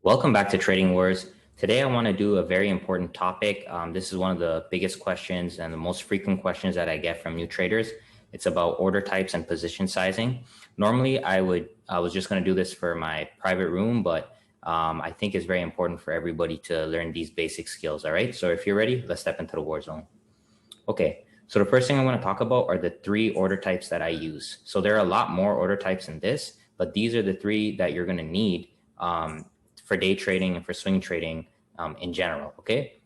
Welcome back to Trading Wars. Today, I want to do a very important topic. This is one of the biggest questions and the most frequent questions that I get from new traders. It's about order types and position sizing. Normally, I was just going to do this for my private room, but I think it's very important for everybody to learn these basic skills. All right. So if you're ready, let's step into the war zone. Okay. So the first thing I want to talk about are the three order types that I use. So there are a lot more order types in this, but these are the three that you're going to need for day trading and for swing trading in general. Okay.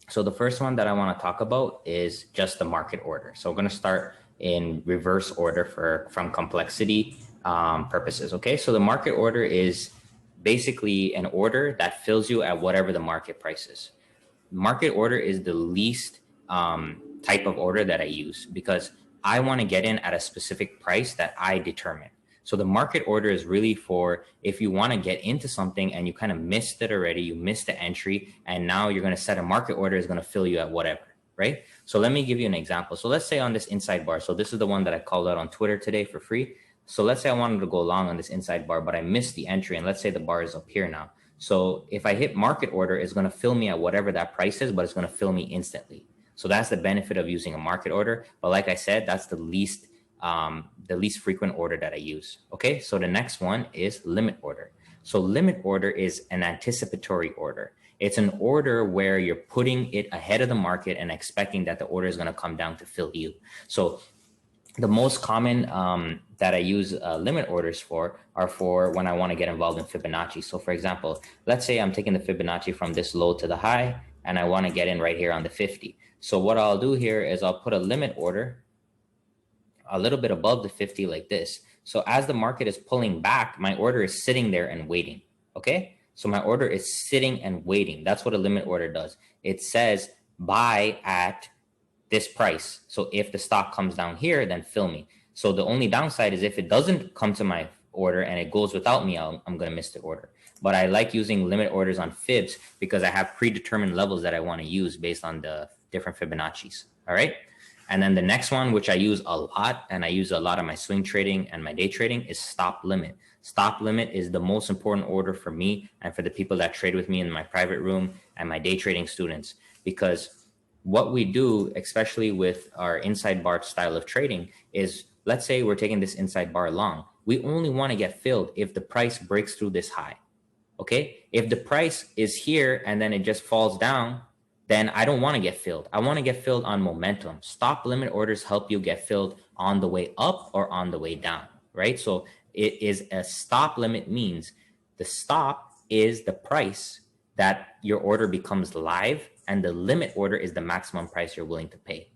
So the first one that I want to talk about is just the market order. So we're going to start in reverse order from complexity purposes. Okay. So the market order is basically an order that fills you at whatever the market price is. Market order is the least type of order that I use because I want to get in at a specific price that I determine. So the market order is really for if you want to get into something and you kind of missed it already, you missed the entry, and now you're going to set a market order is going to fill you at whatever, right? So let me give you an example. So let's say on this inside bar, so this is the one that I called out on Twitter today for free. So let's say I wanted to go long on this inside bar, but I missed the entry, and let's say the bar is up here now. So if I hit market order, it's going to fill me at whatever that price is, but it's going to fill me instantly. So that's the benefit of using a market order. But like I said, that's the least frequent order that I use. Okay, so the next one is limit order. So limit order is an anticipatory order. It's an order where you're putting it ahead of the market and expecting that the order is going to come down to fill you. So the most common that I use limit orders for are for when I want to get involved in Fibonacci. So for example, let's say I'm taking the Fibonacci from this low to the high, and I want to get in right here on the 50. So what I'll do here is I'll put a limit order a little bit above the 50 like this. So as the market is pulling back, my order is sitting there and waiting. Okay. So my order is sitting and waiting. That's what a limit order does. It says buy at this price. So if the stock comes down here, then fill me. So the only downside is if it doesn't come to my order and it goes without me, I'm going to miss the order. But I like using limit orders on fibs because I have predetermined levels that I want to use based on the different Fibonacci's. All right. And then the next one, which I use a lot, and I use a lot of my swing trading and my day trading, is stop limit. Stop limit is the most important order for me and for the people that trade with me in my private room and my day trading students. Because what we do, especially with our inside bar style of trading, is let's say we're taking this inside bar long. We only want to get filled if the price breaks through this high. Okay. If the price is here and then it just falls down, then I don't want to get filled. I want to get filled on momentum. Stop limit orders help you get filled on the way up or on the way down, right? So it is a stop limit means the stop is the price that your order becomes live, and the limit order is the maximum price you're willing to pay.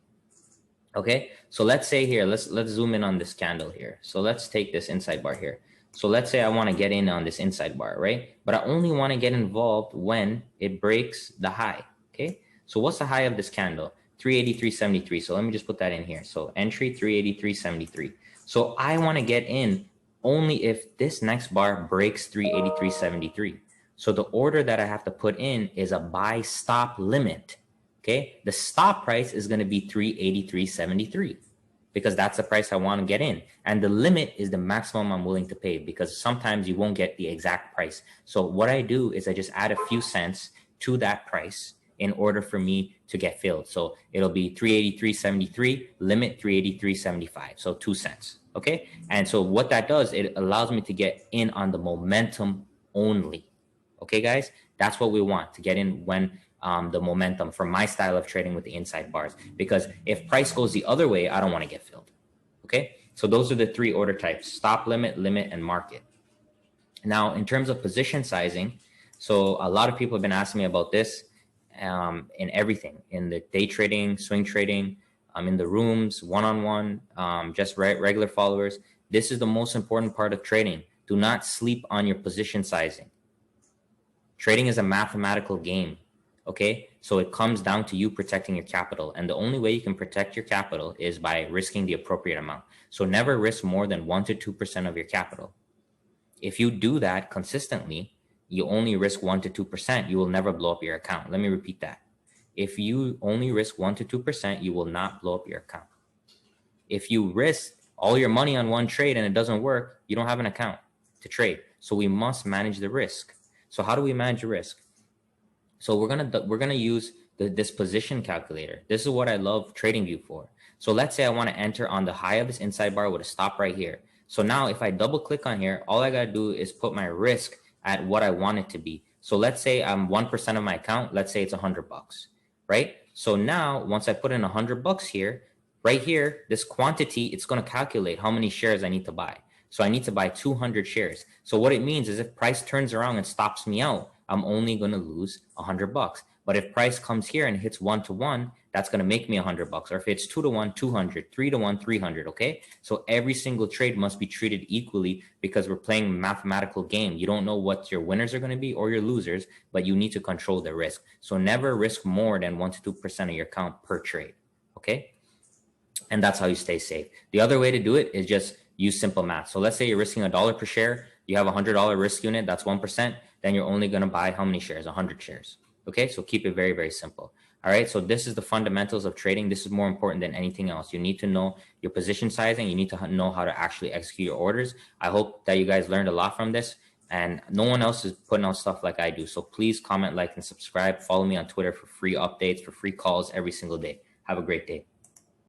Okay, so let's say here, let's zoom in on this candle here. So let's take this inside bar here. So let's say I want to get in on this inside bar, right? But I only want to get involved when it breaks the high. Okay, so what's the high of this candle? 383.73. So let me just put that in here. So entry 383.73. So I want to get in only if this next bar breaks 383.73. So the order that I have to put in is a buy stop limit. Okay, the stop price is going to be 383.73 because that's the price I want to get in. And the limit is the maximum I'm willing to pay because sometimes you won't get the exact price. So what I do is I just add a few cents to that price in order for me to get filled. So it'll be 383.73, limit 383.75. So 2 cents. Okay. And so what that does, it allows me to get in on the momentum only. Okay, guys, that's what we want to get in when the momentum for my style of trading with the inside bars, because if price goes the other way, I don't want to get filled. Okay. So those are the three order types: stop limit, limit, and market. Now, in terms of position sizing, so a lot of people have been asking me about this. In everything, in the day trading, swing trading, in the rooms, one-on-one, just regular followers. This is the most important part of trading. Do not sleep on your position sizing. Trading is a mathematical game. Okay, so it comes down to you protecting your capital. And the only way you can protect your capital is by risking the appropriate amount. So never risk more than 1 to 2% of your capital. If you do that consistently, you only risk 1 to 2%, you will never blow up your account. Let me repeat that. If you only risk 1 to 2%, you will not blow up your account. If you risk all your money on one trade and it doesn't work, you don't have an account to trade. So we must manage the risk. So how do we manage risk? So we're gonna use this position calculator. This is what I love TradingView for. So let's say I want to enter on the high of this inside bar with a stop right here. So now if I double click on here, all I gotta do is put my risk at what I want it to be. So let's say I'm 1% of my account. Let's say it's $100, right? So now once I put in $100 here, right here, this quantity, it's gonna calculate how many shares I need to buy. So I need to buy 200 shares. So what it means is if price turns around and stops me out, I'm only going to lose $100. But if price comes here and hits 1-to-1, that's going to make me $100. Or if it's 2-to-1, 200, 3-to-1, 300. Okay. So every single trade must be treated equally because we're playing a mathematical game. You don't know what your winners are going to be or your losers, but you need to control the risk. So never risk more than 1 to 2% of your account per trade. Okay. And that's how you stay safe. The other way to do it is just use simple math. So let's say you're risking $1 per share. You have a $100 risk unit. That's 1%. Then you're only going to buy how many shares? 100 shares. Okay. So keep it very, very simple. All right. So this is the fundamentals of trading. This is more important than anything else. You need to know your position sizing. You need to know how to actually execute your orders. I hope that you guys learned a lot from this, and no one else is putting out stuff like I do. So please comment, like, and subscribe. Follow me on Twitter for free updates, for free calls every single day. Have a great day.